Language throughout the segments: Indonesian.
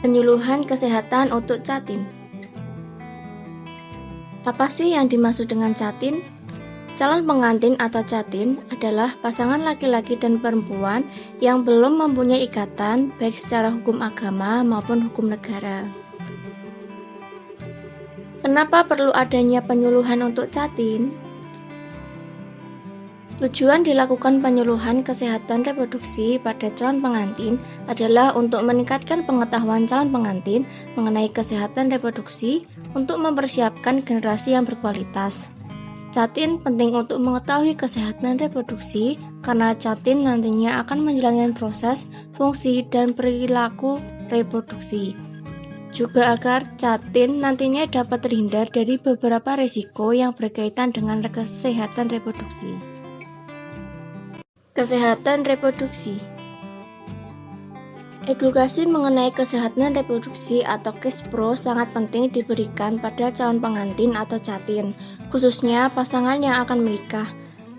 Penyuluhan kesehatan untuk Catin. Apa sih yang dimaksud dengan Catin? Calon pengantin atau Catin adalah pasangan laki-laki dan perempuan yang belum mempunyai ikatan baik secara hukum agama maupun hukum negara. Kenapa perlu adanya penyuluhan untuk Catin? Tujuan dilakukan penyuluhan kesehatan reproduksi pada calon pengantin adalah untuk meningkatkan pengetahuan calon pengantin mengenai kesehatan reproduksi untuk mempersiapkan generasi yang berkualitas. Catin penting untuk mengetahui kesehatan reproduksi karena Catin nantinya akan menjalankan proses, fungsi, dan perilaku reproduksi. Juga agar Catin nantinya dapat terhindar dari beberapa risiko yang berkaitan dengan kesehatan reproduksi. Kesehatan reproduksi. Edukasi mengenai kesehatan reproduksi atau KISPRO sangat penting diberikan pada calon pengantin atau Catin, khususnya pasangan yang akan menikah.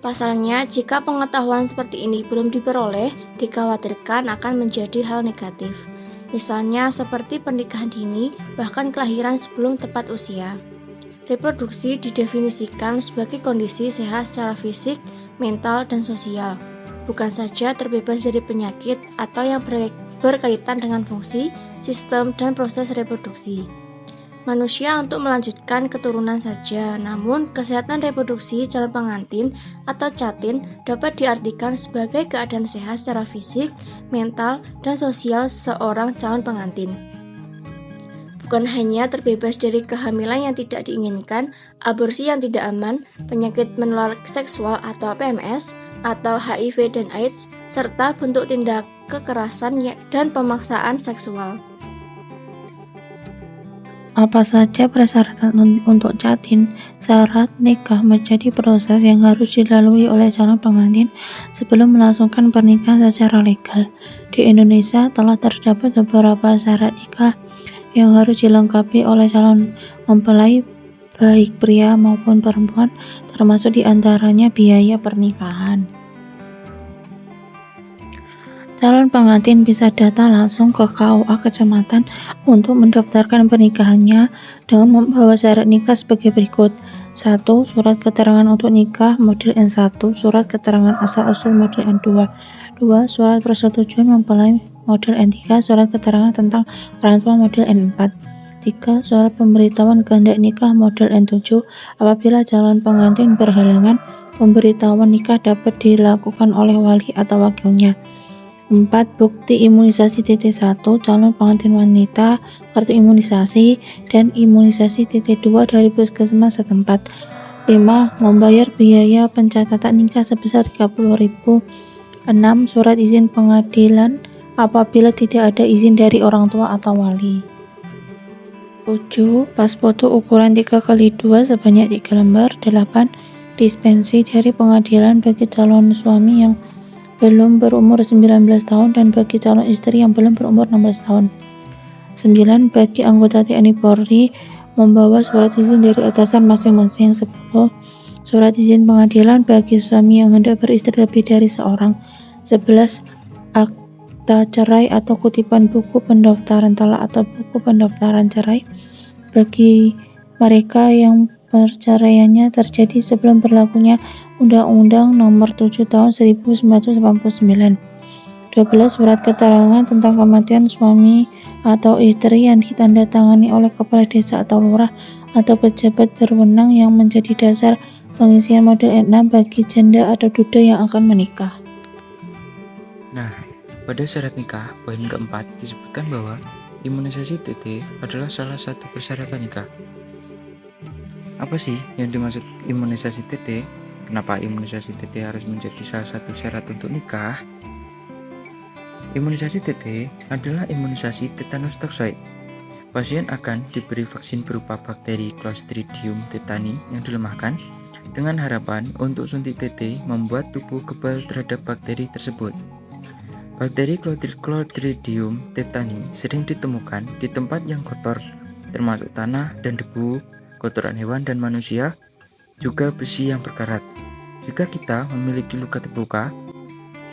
Pasalnya, jika pengetahuan seperti ini belum diperoleh, dikhawatirkan akan menjadi hal negatif. Misalnya seperti pernikahan dini, bahkan kelahiran sebelum tepat usia. Reproduksi didefinisikan sebagai kondisi sehat secara fisik, mental, dan sosial. Bukan saja terbebas dari penyakit atau yang berkaitan dengan fungsi, sistem, dan proses reproduksi manusia untuk melanjutkan keturunan saja. Namun, kesehatan reproduksi calon pengantin atau Catin dapat diartikan sebagai keadaan sehat secara fisik, mental, dan sosial seorang calon pengantin. Bukan hanya terbebas dari kehamilan yang tidak diinginkan, aborsi yang tidak aman, penyakit menular seksual atau PMS, atau HIV dan AIDS, serta bentuk tindak kekerasan dan pemaksaan seksual. Apa saja persyaratan untuk Catin? Syarat nikah menjadi proses yang harus dilalui oleh calon pengantin sebelum melangsungkan pernikahan secara legal. Di Indonesia telah terdapat beberapa syarat nikah yang harus dilengkapi oleh calon mempelai baik pria maupun perempuan, termasuk diantaranya biaya pernikahan. Calon pengantin bisa datang langsung ke KUA kecamatan untuk mendaftarkan pernikahannya dengan membawa syarat nikah sebagai berikut. 1. Surat keterangan untuk nikah model N1, surat keterangan asal-usul model N2. 2. Surat persetujuan mempelai model N3, surat keterangan tentang orang tua model N4. 3. Surat pemberitahuan kehendak nikah model N7. Apabila calon pengantin berhalangan, pemberitahuan nikah dapat dilakukan oleh wali atau wakilnya. 4. Bukti imunisasi T1 calon pengantin wanita, kartu imunisasi, dan imunisasi T2 dari puskesmas setempat. 5. Membayar biaya pencatatan nikah sebesar 30.000. 6. Surat izin pengadilan apabila tidak ada izin dari orang tua atau wali. 7. Pas foto ukuran 3x2 sebanyak 3 lembar. 8. Dispensi dari pengadilan bagi calon suami yang belum berumur 19 tahun dan bagi calon istri yang belum berumur 16 tahun. 9. Bagi anggota TNI Polri membawa surat izin dari atasan masing-masing. 10. Surat izin pengadilan bagi suami yang hendak beristri lebih dari seorang. 11. Akta cerai atau kutipan buku pendaftaran talak atau buku pendaftaran cerai bagi mereka yang perceraiannya terjadi sebelum berlakunya Undang-Undang Nomor 7 Tahun 1999. 12. Surat keterangan tentang kematian suami atau istri yang ditandatangani oleh kepala desa atau lurah atau pejabat berwenang yang menjadi dasar pengisian model N6 bagi janda atau duda yang akan menikah. Nah, pada syarat nikah, poin keempat disebutkan bahwa imunisasi TT adalah salah satu persyaratan nikah. Apa sih yang dimaksud imunisasi TT? Kenapa imunisasi TT harus menjadi salah satu syarat untuk nikah? Imunisasi TT adalah imunisasi tetanus toxoid. Pasien akan diberi vaksin berupa bakteri Clostridium tetani yang dilemahkan dengan harapan untuk suntik TT membuat tubuh kebal terhadap bakteri tersebut. Bakteri Clostridium tetani sering ditemukan di tempat yang kotor, termasuk tanah dan debu, kotoran hewan dan manusia, juga besi yang berkarat. Jika kita memiliki luka terbuka,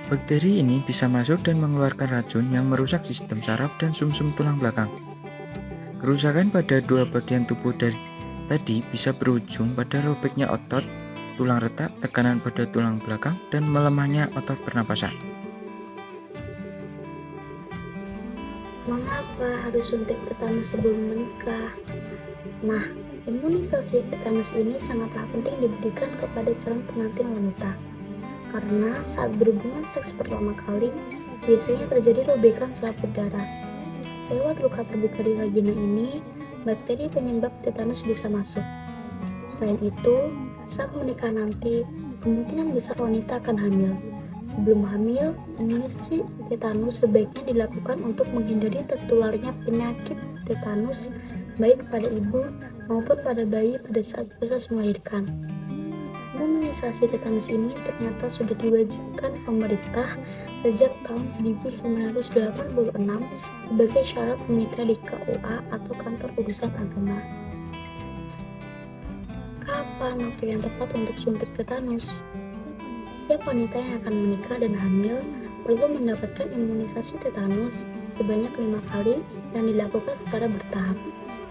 Bakteri ini bisa masuk dan mengeluarkan racun yang merusak sistem saraf dan sumsum tulang belakang. Kerusakan pada dua bagian tubuh dari tadi bisa berujung pada robeknya otot, tulang retak, tekanan pada tulang belakang, dan melemahnya otot pernapasan. Mengapa harus suntik tetanus sebelum menikah? Nah, imunisasi tetanus ini sangatlah penting diberikan kepada calon pengantin wanita. Karena saat berhubungan seks pertama kali, biasanya terjadi robekan selaput darah. Lewat luka terbuka di vagina ini, bakteri penyebab tetanus bisa masuk. Selain itu, saat menikah nanti, kemungkinan besar wanita akan hamil. Sebelum hamil, imunisasi tetanus sebaiknya dilakukan untuk menghindari tertularnya penyakit tetanus baik pada ibu maupun pada bayi pada saat proses melahirkan. Imunisasi tetanus ini ternyata sudah diwajibkan pemerintah sejak tahun 1986 sebagai syarat menikah di KUA atau Kantor Urusan Agama. Kapan waktu yang tepat untuk suntik tetanus? Setiap wanita yang akan menikah dan hamil perlu mendapatkan imunisasi tetanus sebanyak 5 kali yang dilakukan secara bertahap.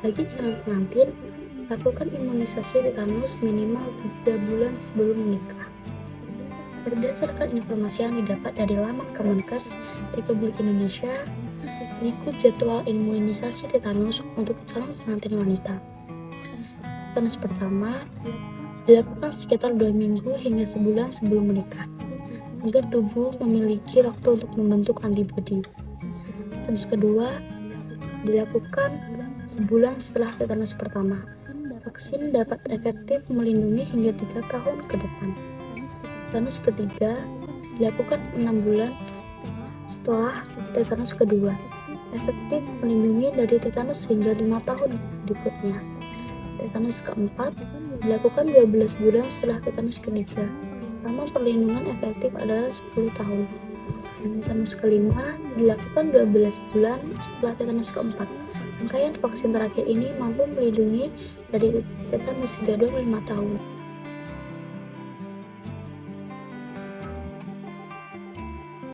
Bagi calon pengantin, lakukan imunisasi tetanus minimal 3 bulan sebelum menikah. Berdasarkan informasi yang didapat dari laman Kemenkes Republik Indonesia, berikut jadwal imunisasi tetanus untuk calon pengantin wanita. Tetanus pertama dilakukan sekitar 2 minggu hingga sebulan sebelum menikah, agar tubuh memiliki waktu untuk membentuk antibodi. Tetanus kedua dilakukan sebulan setelah tetanus pertama. Vaksin dapat efektif melindungi hingga 3 tahun ke depan. Tetanus ketiga dilakukan 6 bulan setelah tetanus kedua. Efektif melindungi dari tetanus hingga 5 tahun berikutnya. Tetanus keempat dilakukan 12 bulan setelah tetanus ketiga. Namun perlindungan efektif adalah 10 tahun. Tetanus kelima dilakukan 12 bulan setelah tetanus keempat. Rangkaian vaksin terakhir ini mampu melindungi dari tetanus hingga 25 tahun.